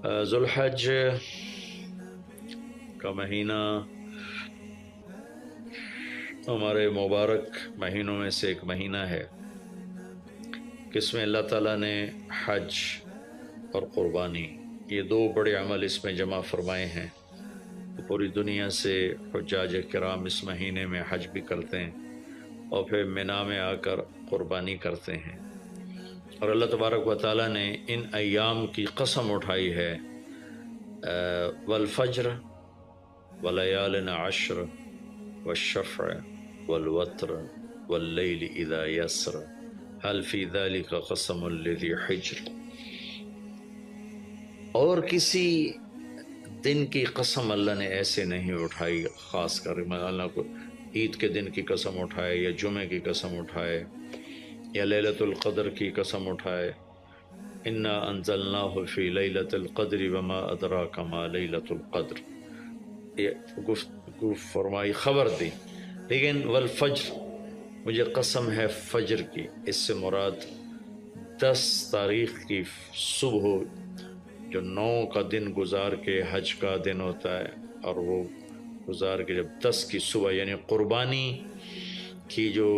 ذوالحج کا مہینہ ہمارے مبارک مہینوں میں سے ایک مہینہ ہے کہ اس میں اللہ تعالیٰ نے حج اور قربانی یہ دو بڑے عمل اس میں جمع فرمائے ہیں۔ پوری دنیا سے حجاج کرام اس مہینے میں حج بھی کرتے ہیں اور پھر مینا میں آ کر قربانی کرتے ہیں، اور اللہ تبارک و تعالیٰ نے ان ایام کی قسم اٹھائی ہے، والفجر ولیال عشر والشفع والوتر واللیل اذا یسر هل فی ذلک قسم لذی حجر۔ اور کسی دن کی قسم اللہ نے ایسے نہیں اٹھائی، خاص کر اللہ کو عید کے دن کی قسم اٹھائے یا جمعے کی قسم اٹھائے یا لیلۃ القدر کی قسم اٹھائے، انا انزلناہ فی لیلۃ القدر وما ادراک ما لیلۃ القدر، یہ گفتگو فرمائی، خبر دی۔ لیکن والفجر، مجھے قسم ہے فجر کی، اس سے مراد 10 تاریخ کی صبح جو 9 کا دن گزار کے حج کا دن ہوتا ہے، اور وہ گزار کے جب 10 کی صبح یعنی قربانی کی جو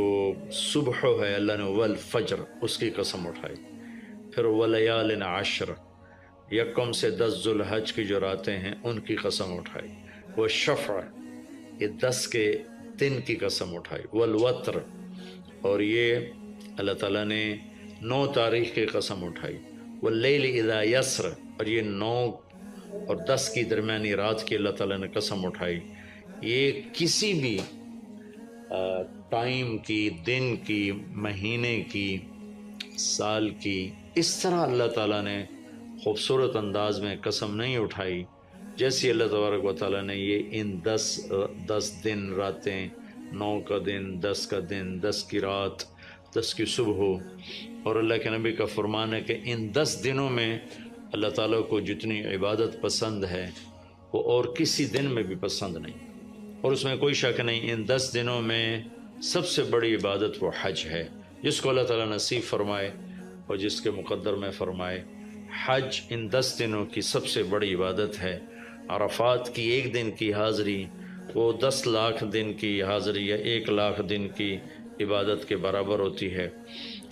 صبح ہے، اللہ نے والفجر اس کی قسم اٹھائی۔ پھر ولیال عشر، یکم سے 10 ذوالحج کی جو راتیں ہیں ان کی قسم اٹھائی۔ والشفع، یہ 10 کے دن کی قسم اٹھائی۔ والوتر، اور یہ اللہ تعالیٰ نے 9 تاریخ کی قسم اٹھائی۔ واللیل اذا یسر، اور یہ 9 اور 10 کی درمیانی رات کی اللہ تعالیٰ نے قسم اٹھائی۔ یہ کسی بھی ٹائم کی، دن کی، مہینے کی، سال کی، اس طرح اللہ تعالیٰ نے خوبصورت انداز میں قسم نہیں اٹھائی جیسی اللہ تبارک و تعالیٰ نے یہ ان 10 دن راتیں، 9 کا دن، 10 کا دن، 10 کی رات، 10 کی صبح، اور اللہ کے نبی کا فرمان ہے کہ ان 10 دنوں میں اللہ تعالیٰ کو جتنی عبادت پسند ہے وہ اور کسی دن میں بھی پسند نہیں، اور اس میں کوئی شک نہیں، ان 10 دنوں میں سب سے بڑی عبادت وہ حج ہے، جس کو اللہ تعالیٰ نصیب فرمائے اور جس کے مقدر میں فرمائے۔ حج ان 10 دنوں کی سب سے بڑی عبادت ہے۔ عرفات کی ایک دن کی حاضری وہ 10 لاکھ دن کی حاضری یا 1 لاکھ دن کی عبادت کے برابر ہوتی ہے،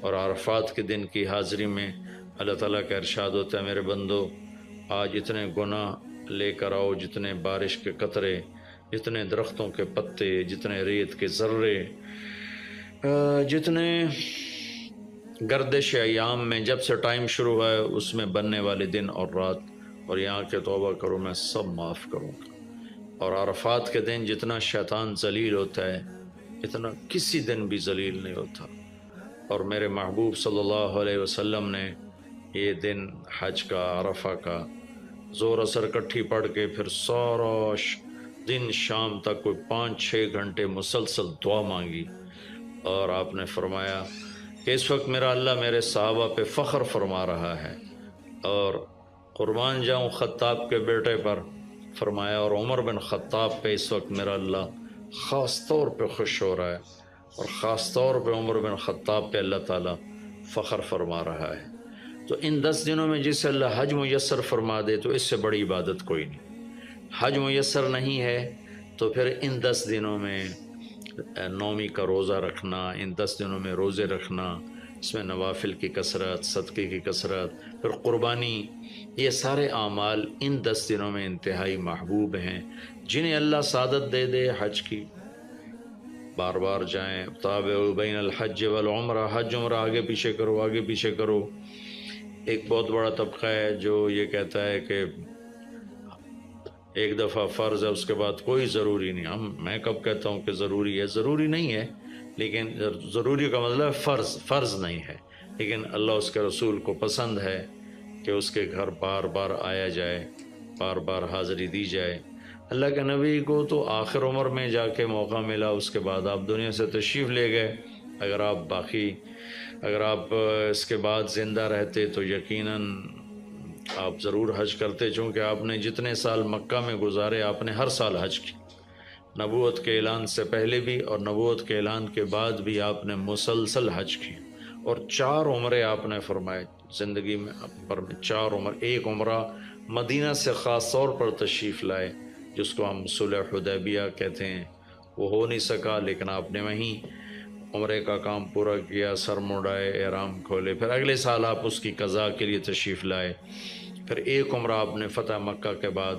اور عرفات کے دن کی حاضری میں اللہ تعالیٰ کا ارشاد ہوتا ہے، میرے بندو آج اتنے گناہ لے کر آؤ، جتنے بارش کے قطرے، جتنے درختوں کے پتے، جتنے ریت کے ذرے، جتنے گردش ایام میں جب سے ٹائم شروع ہوا ہے اس میں بننے والے دن اور رات، اور یہاں کے توبہ کرو میں سب معاف کروں گا۔ اور عرفات کے دن جتنا شیطان ذلیل ہوتا ہے اتنا کسی دن بھی ذلیل نہیں ہوتا، اور میرے محبوب صلی اللہ علیہ وسلم نے یہ دن حج کا، عرفہ کا، زور اثر کٹھی پڑھ کے پھر سارا دن شام تک کوئی 5-6 گھنٹے مسلسل دعا مانگی، اور آپ نے فرمایا کہ اس وقت میرا اللہ میرے صحابہ پہ فخر فرما رہا ہے، اور قربان جاؤں خطاب کے بیٹے پر، فرمایا، اور عمر بن خطاب پہ اس وقت میرا اللہ خاص طور پہ خوش ہو رہا ہے، اور خاص طور پہ عمر بن خطاب پہ اللہ تعالیٰ فخر فرما رہا ہے۔ تو ان 10 دنوں میں جسے اللہ حج میسر فرما دے تو اس سے بڑی عبادت کوئی نہیں۔ حج میسر نہیں ہے تو پھر ان 10 دنوں میں نومی کا روزہ رکھنا، ان 10 دنوں میں روزے رکھنا، اس میں نوافل کی کثرت، صدقے کی کثرت، پھر قربانی، یہ سارے اعمال ان 10 دنوں میں انتہائی محبوب ہیں۔ جنہیں اللہ سعادت دے دے حج کی، بار بار جائیں، تابعوا بین الحج والعمرہ، حج عمرہ آگے پیچھے کرو، آگے پیچھے کرو۔ ایک بہت بڑا طبقہ ہے جو یہ کہتا ہے کہ ایک دفعہ فرض ہے اس کے بعد کوئی ضروری نہیں۔ میں کب کہتا ہوں کہ ضروری ہے؟ ضروری نہیں ہے، لیکن ضروری کا مطلب فرض نہیں ہے، لیکن اللہ اس کے رسول کو پسند ہے کہ اس کے گھر بار بار آیا جائے، بار بار حاضری دی جائے۔ اللہ کے نبی کو تو آخر عمر میں جا کے موقع ملا، اس کے بعد آپ دنیا سے تشریف لے گئے۔ اگر آپ اس کے بعد زندہ رہتے تو یقیناً آپ ضرور حج کرتے، چونکہ آپ نے جتنے سال مکہ میں گزارے آپ نے ہر سال حج کی، نبوت کے اعلان سے پہلے بھی اور نبوت کے اعلان کے بعد بھی آپ نے مسلسل حج کی، اور 4 عمرے آپ نے فرمائے زندگی میں پر میں، 4 عمر، ایک عمرہ مدینہ سے خاص طور پر تشریف لائے، جس کو ہم صلح حدیبیہ کہتے ہیں، وہ ہو نہیں سکا، لیکن آپ نے وہیں عمرے کا کام پورا کیا، سر مڑائے، احرام کھولے، پھر اگلے سال آپ اس کی قضاء کے لیے تشریف لائے، پھر ایک عمرہ آپ نے فتح مکہ کے بعد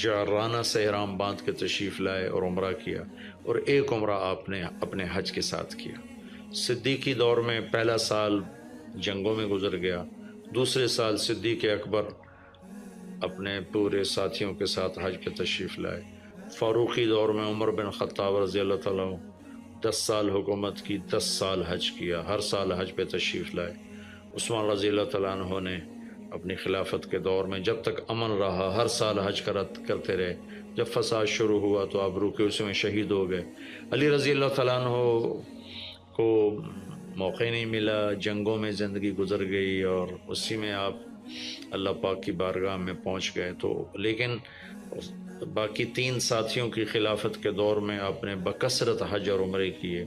جعرانہ سے احرام باندھ کے تشریف لائے اور عمرہ کیا، اور ایک عمرہ آپ نے اپنے حج کے ساتھ کیا۔ صدیقی دور میں پہلا سال جنگوں میں گزر گیا، دوسرے سال صدیق اکبر اپنے پورے ساتھیوں کے ساتھ حج پہ تشریف لائے، فاروقی دور میں عمر بن خطاب رضی اللہ تعالیٰ 10 سال حکومت کی، 10 سال حج کیا، ہر سال حج پہ تشریف لائے۔ عثمان رضی اللہ تعالیٰ عنہ نے اپنی خلافت کے دور میں جب تک امن رہا ہر سال حج کرتے رہے، جب فساد شروع ہوا تو آپ رکے، اس میں شہید ہو گئے۔ علی رضی اللہ تعالیٰ عنہ کو موقع نہیں ملا، جنگوں میں زندگی گزر گئی، اور اسی میں آپ اللہ پاک کی بارگاہ میں پہنچ گئے۔ تو لیکن باقی 3 ساتھیوں کی خلافت کے دور میں آپ نے بکثرت حج اور عمرے کیے۔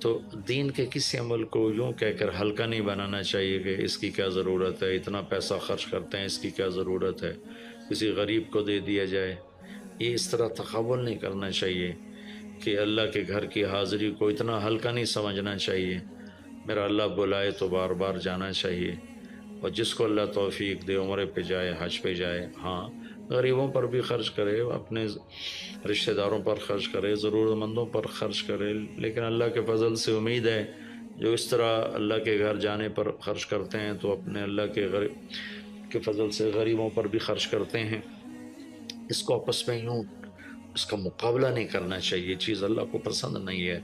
تو دین کے کسی عمل کو یوں کہہ کر ہلکا نہیں بنانا چاہیے کہ اس کی کیا ضرورت ہے، اتنا پیسہ خرچ کرتے ہیں، اس کی کیا ضرورت ہے، کسی غریب کو دے دیا جائے۔ یہ اس طرح تقابل نہیں کرنا چاہیے کہ اللہ کے گھر کی حاضری کو اتنا ہلکا نہیں سمجھنا چاہیے۔ میرا اللہ بلائے تو بار بار جانا چاہیے، اور جس کو اللہ توفیق دے عمرے پہ جائے، حج پہ جائے۔ ہاں، غریبوں پر بھی خرچ کرے، اپنے رشتہ داروں پر خرچ کرے، ضرورت مندوں پر خرچ کرے، لیکن اللہ کے فضل سے امید ہے جو اس طرح اللہ کے گھر جانے پر خرچ کرتے ہیں تو اپنے اللہ کے فضل سے غریبوں پر بھی خرچ کرتے ہیں۔ اس کو آپس میں یوں اس کا مقابلہ نہیں کرنا چاہیے، چیز اللہ کو پسند نہیں ہے۔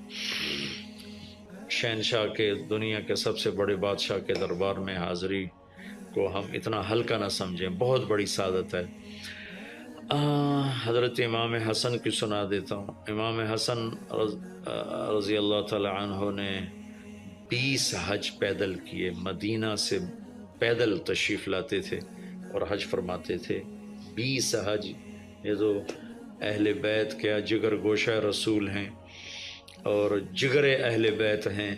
شہنشاہ کے، دنیا کے سب سے بڑے بادشاہ کے دربار میں حاضری کو ہم اتنا ہلکا نہ سمجھیں، بہت بڑی سعادت ہے۔ حضرت امام حسن کی سنا دیتا ہوں۔ امام حسن رضی اللہ تعالی عنہ نے 20 حج پیدل کیے، مدینہ سے پیدل تشریف لاتے تھے اور حج فرماتے تھے۔ 20 حج، یہ تو اہل بیت کیا جگر گوشہ رسول ہیں اور جگر اہل بیت ہیں،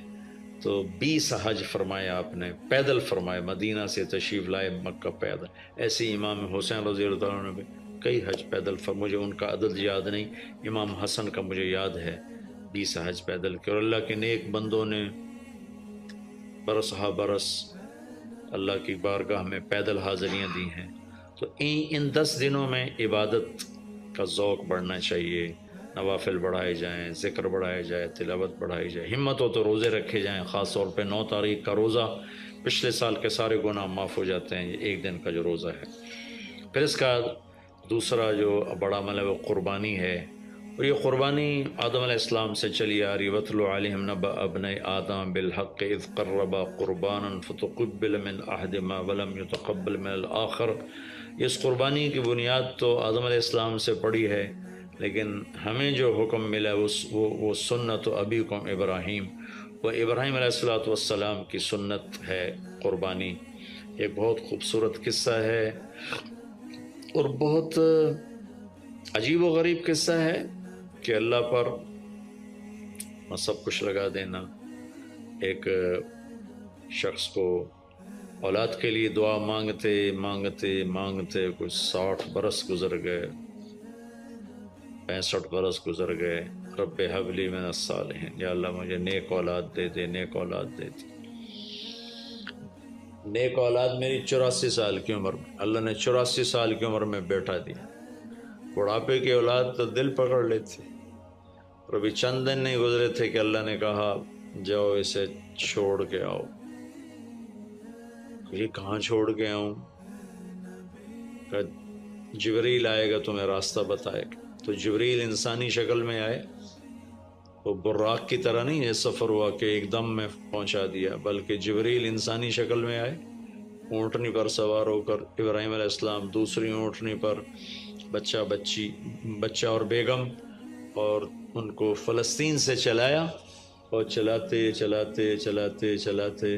تو 20 حج فرمایا آپ نے، پیدل فرمایا، مدینہ سے تشریف لائے مکہ پیدل۔ ایسے امام حسین رضی اللہ عنہ نے بھی کئی حج پیدل مجھے ان کا عدد یاد نہیں، امام حسن کا مجھے یاد ہے 20 حج پیدل کے، اور اللہ کے نیک بندوں نے برس ہا برس اللہ کی بارگاہ میں پیدل حاضریاں دی ہیں۔ تو ان 10 دنوں میں عبادت کا ذوق بڑھنا چاہیے، نوافل بڑھائے جائیں، ذکر بڑھائے جائے، تلاوت بڑھائی جائے، ہمت ہو تو روزے رکھے جائیں، خاص طور پہ 9 تاریخ کا روزہ، پچھلے سال کے سارے گناہ معاف ہو جاتے ہیں، یہ ایک دن کا جو روزہ ہے۔ پھر اس کا دوسرا جو بڑا عمل ہے وہ قربانی ہے، اور یہ قربانی آدم علیہ السلام سے چلی آ رہی۔ وَاتْلُ عَلَيْهِمْ نَبَأَ ابْنَيْ آدَمَ بِالْحَقِّ إِذْ قَرَّبَا قُرْبَانًا فَتُقُبِّلَ مِنْ أَحَدِهِمَا وَلَمْ يُتَقَبَّلْ مِنَ الْآخَرِ۔ اس قربانی کی بنیاد تو آدم علیہ السلام سے پڑی ہے، لیکن ہمیں جو حکم ملا وہ سنت ابیکم ابراہیم، وہ ابراہیم علیہ السلام کی سنت ہے قربانی۔ ایک بہت خوبصورت قصہ ہے اور بہت عجیب و غریب قصہ ہے کہ اللہ پر سب کچھ لگا دینا۔ ایک شخص کو اولاد کے لیے دعا مانگتے مانگتے مانگتے کچھ 60 برس گزر گئے، 65 برس گزر گئے۔ رب ہب لی من الصالحین، یا اللہ مجھے نیک اولاد دے دے، نیک اولاد دے دے۔ نیک اولاد میری 84 سال کی عمر میں، اللہ نے 84 سال کی عمر میں بیٹا دیا۔ بڑھاپے کی اولاد تو دل پکڑ لیتی، اور ابھی چند دن نہیں گزرے تھے کہ اللہ نے کہا جاؤ اسے چھوڑ کے آؤ۔ یہ کہاں چھوڑ کے آؤں؟ کہ جبریل آئے گا تمہیں راستہ بتائے گا۔ تو جبریل انسانی شکل میں آئے، وہ براق کی طرح نہیں ہے سفر ہوا کہ ایک دم میں پہنچا دیا، بلکہ جبریل انسانی شکل میں آئے، اونٹنی پر سوار ہو کر، ابراہیم علیہ السلام دوسری اونٹنی پر، بچہ اور بیگم، اور ان کو فلسطین سے چلایا، اور چلاتے چلاتے چلاتے چلاتے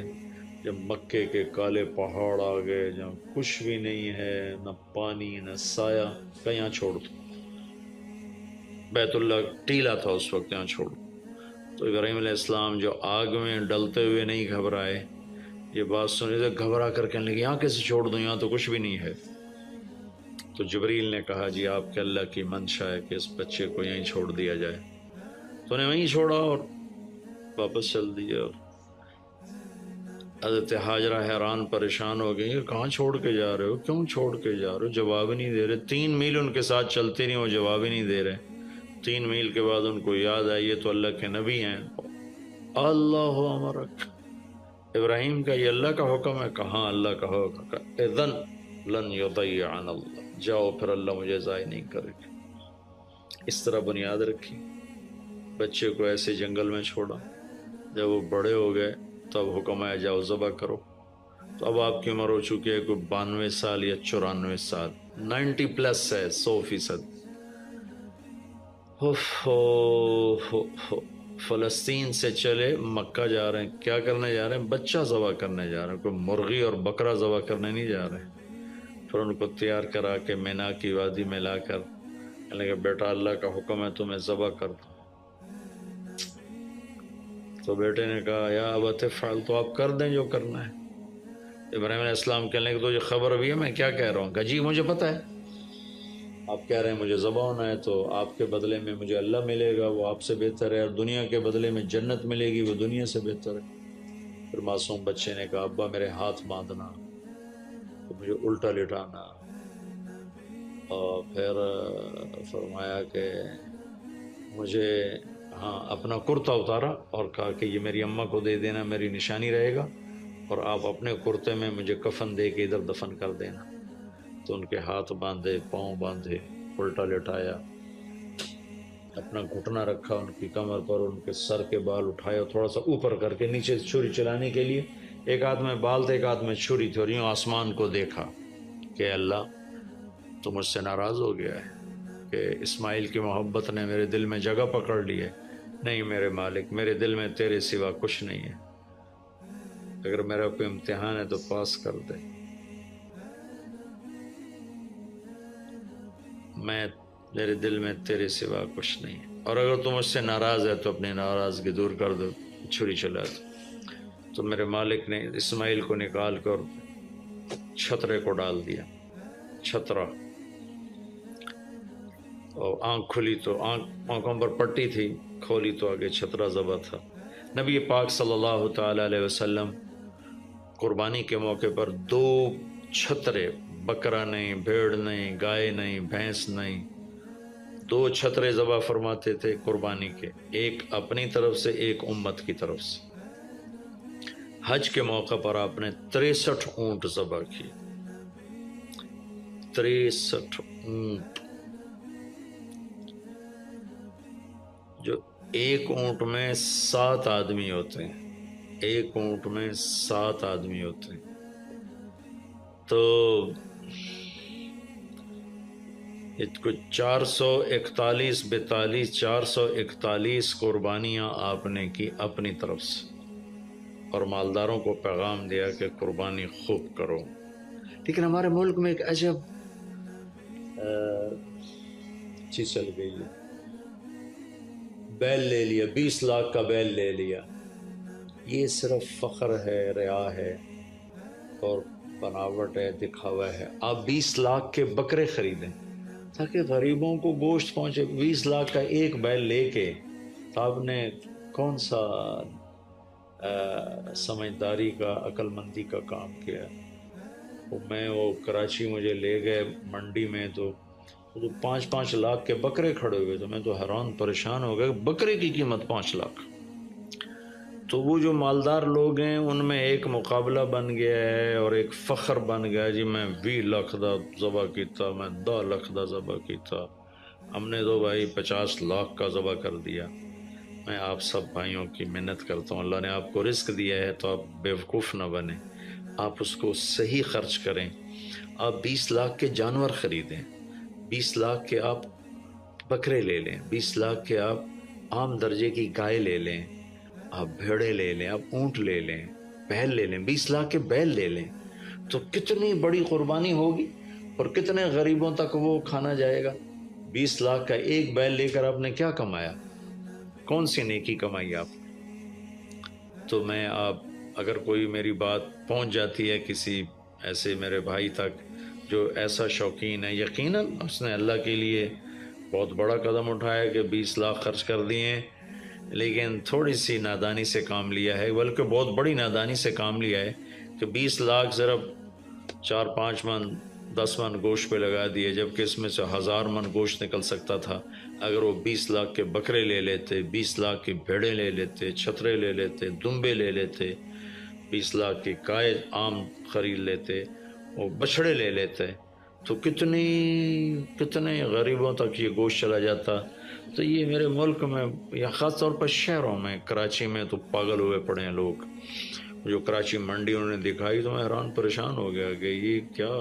جب مکے کے کالے پہاڑ آ گئے جہاں کچھ بھی نہیں ہے، نہ پانی نہ سایہ، کہ یہاں چھوڑ دو۔ بیت اللہ ٹیلا تھا اس وقت، یہاں چھوڑ دو۔ تو ابراہیم علیہ السلام جو آگ میں ڈلتے ہوئے نہیں گھبرائے، یہ بات سنی تو گھبرا کر کہنے لگے یہاں کیسے چھوڑ دوں، یہاں تو کچھ بھی نہیں ہے۔ تو جبریل نے کہا جی آپ کے اللہ کی منشا ہے کہ اس بچے کو یہیں چھوڑ دیا جائے، تو نے وہیں چھوڑا اور واپس چل دیا۔ اور حضرت ہاجرہ حیران پریشان ہو گئی، کہاں چھوڑ کے جا رہے ہو، کیوں چھوڑ کے جا رہے ہو، جواب ہی نہیں دے رہے۔ 3 میل ان کے ساتھ چلتے نہیں، وہ جواب ہی نہیں دے رہے۔ 3 میل کے بعد ان کو یاد آئی یہ تو اللہ کے نبی ہیں۔ اللہ امرک، ابراہیم کا یہ اللہ کا حکم ہے؟ کہاں اللہ کا حکم ہے؟ اذن لن یضیعنا اللہ، جاؤ پھر اللہ مجھے ضائع نہیں کرے گا۔ اس طرح بنیاد رکھی، بچے کو ایسے جنگل میں چھوڑا۔ جب وہ بڑے ہو گئے تب حکم آیا جاؤ ذبح کرو۔ تو اب آپ کی عمر ہو چکی ہے کوئی 92 سال یا 94 سال، 90 پلس ہے، 100%۔ فلسطین سے چلے مکہ جا رہے ہیں، کیا کرنے جا رہے ہیں؟ بچہ ذبح کرنے جا رہے ہیں، کوئی مرغی اور بکرا ذبح کرنے نہیں جا رہے ہیں۔ پھر ان کو تیار کرا کے مینا کی وادی میں لا کر کہنے کہ بیٹا اللہ کا حکم ہے تمہیں ذبح کر دو۔ تو بیٹے نے کہا یا ابت افعل، تو آپ کر دیں جو کرنا ہے۔ ابراہیم علیہ السلام کہنے کہ تو یہ خبر بھی ہے میں کیا کہہ رہا ہوں؟ کہا جی مجھے پتہ ہے، آپ کہہ رہے ہیں مجھے ذبح ہونا ہے، تو آپ کے بدلے میں مجھے اللہ ملے گا، وہ آپ سے بہتر ہے، اور دنیا کے بدلے میں جنت ملے گی، وہ دنیا سے بہتر ہے۔ پھر معصوم بچے نے کہا ابا میرے ہاتھ باندھنا، تو مجھے الٹا لٹانا، اور پھر فرمایا کہ مجھے اپنا کرتا اتارا اور کہا کہ یہ میری اماں کو دے دینا، میری نشانی رہے گا، اور آپ اپنے کرتے میں مجھے کفن دے کے ادھر دفن کر دینا۔ تو ان کے ہاتھ باندھے، پاؤں باندھے، الٹا لٹایا، اپنا گھٹنا رکھا ان کی کمر پر، ان کے سر کے بال اٹھائے اور تھوڑا سا اوپر کر کے نیچے چھری چلانے کے لیے، ایک ہاتھ میں بال تھے ایک ہاتھ میں چھری تھی، اور یوں آسمان کو دیکھا کہ اللہ تو مجھ سے ناراض ہو گیا ہے کہ اسماعیل کی محبت نے میرے دل میں جگہ پکڑ لی ہے۔ نہیں میرے مالک، میرے دل میں تیرے سوا کچھ نہیں ہے، اگر میرا کوئی امتحان ہے تو پاس کر دے، میرے دل میں تیرے سوا کچھ نہیں ہے، اور اگر تو مجھ سے ناراض ہے تو اپنی ناراضگی دور کر دو، چھری چلا دو۔ تو میرے مالک نے اسماعیل کو نکال کر چھترے کو ڈال دیا، چھترا، اور آنکھ کھلی تو آنکھوں پر پٹی تھی، کھولی تو آگے چھترا ذبح تھا۔ نبی پاک صلی اللہ تعالی علیہ وسلم قربانی کے موقع پر 2 چھترے، بکرا نہیں، بھیڑ نہیں، گائے نہیں، بھینس نہیں، 2 چھترے ذبح فرماتے تھے قربانی کے، ایک اپنی طرف سے ایک امت کی طرف سے۔ حج کے موقع پر آپ نے 63 اونٹ ذبح کیے، 63 اونٹ، جو ایک اونٹ میں 7 آدمی ہوتے ہیں، ایک اونٹ میں 7 آدمی ہوتے ہیں۔ تو کچھ 441 42 441 قربانیاں آپ نے کی اپنی طرف سے، اور مالداروں کو پیغام دیا کہ قربانی خوب کرو۔ لیکن ہمارے ملک میں ایک عجب چیز چل گئی ہے، بیل لے لیا، 20 لاکھ کا بیل لے لیا۔ یہ صرف فخر ہے، ریا ہے اور بناوٹ ہے، دکھاوا ہے۔ آپ 20 لاکھ کے بکرے خریدیں تاکہ غریبوں کو گوشت پہنچے۔ 20 لاکھ کا ایک بیل لے کے آپ نے کون سا سمجھداری کا، عقل مندی کا کام کیا؟ وہ کراچی مجھے لے گئے منڈی میں، تو 5-5 لاکھ کے بکرے کھڑے ہوئے، تو میں تو حیران پریشان ہو گیا، بکرے کی قیمت 5 لاکھ۔ تو وہ جو مالدار لوگ ہیں ان میں ایک مقابلہ بن گیا ہے اور ایک فخر بن گیا، جی میں 20 لاکھ دا ذبح کیتا، میں 10 لاکھ دا ذبح کیتا، ہم نے تو بھائی 50 لاکھ کا ذبح کر دیا۔ میں آپ سب بھائیوں کی منت کرتا ہوں، اللہ نے آپ کو رزق دیا ہے تو آپ بیوقوف نہ بنیں، آپ اس کو صحیح خرچ کریں۔ آپ 20 لاکھ کے جانور خریدیں، 20 لاکھ کے آپ بکرے لے لیں، 20 لاکھ کے آپ عام درجے کی گائے لے لیں، آپ بھیڑے لے لیں، آپ اونٹ لے لیں، بیل لے لیں، 20 لاکھ کے بیل لے لیں، تو کتنی بڑی قربانی ہوگی اور کتنے غریبوں تک وہ کھانا جائے گا۔ 20 لاکھ کا ایک بیل لے کر آپ نے کیا کمایا؟ کون سی نیکی کمائی آپ؟ تو آپ اگر کوئی میری بات پہنچ جاتی ہے کسی ایسے میرے بھائی تک، جو ایسا شوقین ہے، یقیناً اس نے اللہ کے لیے بہت بڑا قدم اٹھایا کہ 20 لاکھ خرچ کر دیے ہیں، لیکن تھوڑی سی نادانی سے کام لیا ہے، بلکہ بہت بڑی نادانی سے کام لیا ہے کہ 20 لاکھ ضرب 4-5 من 10 من گوشت پہ لگا دیے، جبکہ اس میں سے 1000 من گوشت نکل سکتا تھا اگر وہ 20 لاکھ کے بکرے لے لیتے، 20 لاکھ کی بھیڑیں لے لیتے، چھترے لے لیتے، دمبے لے لیتے، 20 لاکھ کی گائے عام خرید لیتے، وہ بچھڑے لے لیتے، تو کتنے غریبوں تک یہ گوشت چلا جاتا۔ تو یہ میرے ملک میں یا خاص طور پر شہروں میں، کراچی میں تو پاگل ہوئے پڑے ہیں لوگ۔ جو کراچی منڈی انہوں نے دکھائی تو میں حیران پریشان ہو گیا کہ یہ کیا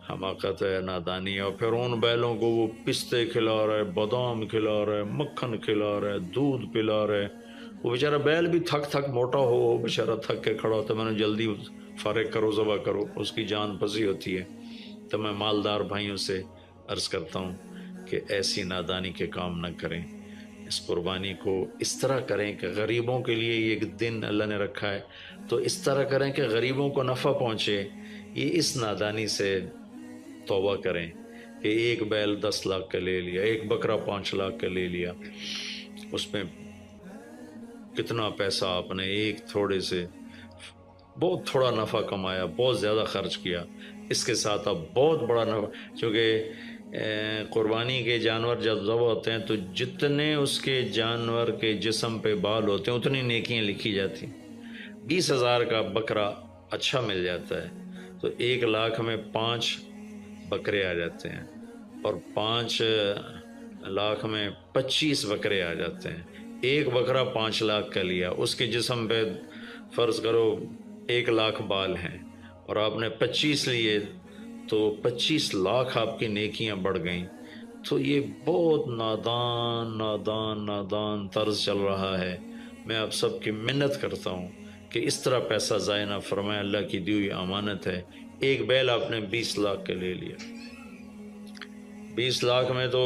حماقت ہے، نادانی ہے۔ اور پھر ان بیلوں کو وہ پستے کھلا رہا ہے، بادام کھلا رہا ہے، مکھن کھلا رہا ہے، دودھ پلا رہا ہے۔ وہ بیچارہ بیل بھی تھک موٹا ہو، وہ بیچارہ تھک کے کھڑا ہوتا ہے، میں نے جلدی فارغ کرو، ذبح کرو، اس کی جان پھنسی ہوتی ہے۔ تو میں مالدار بھائیوں سے عرض کرتا ہوں کہ ایسی نادانی کے کام نہ کریں، اس قربانی کو اس طرح کریں کہ غریبوں کے لیے یہ ایک دن اللہ نے رکھا ہے تو اس طرح کریں کہ غریبوں کو نفع پہنچے۔ یہ اس نادانی سے توبہ کریں کہ ایک بیل 10 لاکھ کا لے لیا، ایک بکرا 5 لاکھ کا لے لیا، اس میں کتنا پیسہ آپ نے ایک تھوڑے سے بہت تھوڑا نفع کمایا، بہت زیادہ خرچ کیا، اس کے ساتھ اب بہت بڑا نفع، چونکہ قربانی کے جانور جب ذبح ہوتے ہیں تو جتنے اس کے جانور کے جسم پہ بال ہوتے ہیں اتنی نیکیاں لکھی جاتی ہیں۔ 20,000 کا بکرا اچھا مل جاتا ہے تو 1 لاکھ میں 5 بکرے آ جاتے ہیں، اور 5 لاکھ میں 25 بکرے آ جاتے ہیں۔ ایک بکرا 5 لاکھ کا لیا، اس کے جسم پہ فرض کرو 1 لاکھ بال ہیں اور آپ نے 25 لیے تو 25 لاکھ آپ کی نیکیاں بڑھ گئیں۔ تو یہ بہت نادان طرز چل رہا ہے۔ میں آپ سب کی منت کرتا ہوں کہ اس طرح پیسہ ضائع نہ فرمائیں، اللہ کی دی ہوئی امانت ہے۔ ایک بیل آپ نے 20 لاکھ کا لے لیا، 20 لاکھ میں تو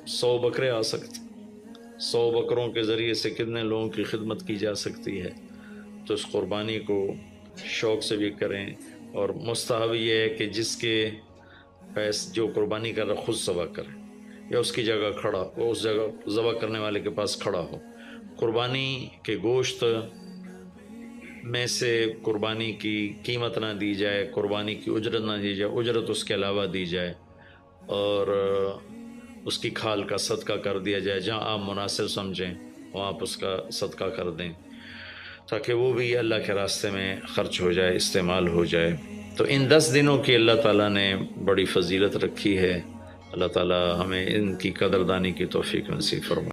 100 بکرے آ سکتے، 100 بکروں کے ذریعے سے کتنے لوگوں کی خدمت کی جا سکتی ہے۔ تو اس قربانی کو شوق سے بھی کریں، اور مستحب یہ ہے کہ جس کے جو قربانی کر رہا خود ذبح کرے یا اس کی جگہ کھڑا ہو، اس جگہ ذبح کرنے والے کے پاس کھڑا ہو۔ قربانی کے گوشت میں سے قربانی کی قیمت نہ دی جائے، قربانی کی اجرت نہ دی جائے، اجرت اس کے علاوہ دی جائے، اور اس کی کھال کا صدقہ کر دیا جائے۔ جہاں آپ مناسب سمجھیں وہاں آپ اس کا صدقہ کر دیں تاکہ وہ بھی اللہ کے راستے میں خرچ ہو جائے، استعمال ہو جائے۔ تو ان 10 دنوں کی اللہ تعالیٰ نے بڑی فضیلت رکھی ہے۔ اللہ تعالیٰ ہمیں ان کی قدردانی کی توفیق نصیب فرمائے۔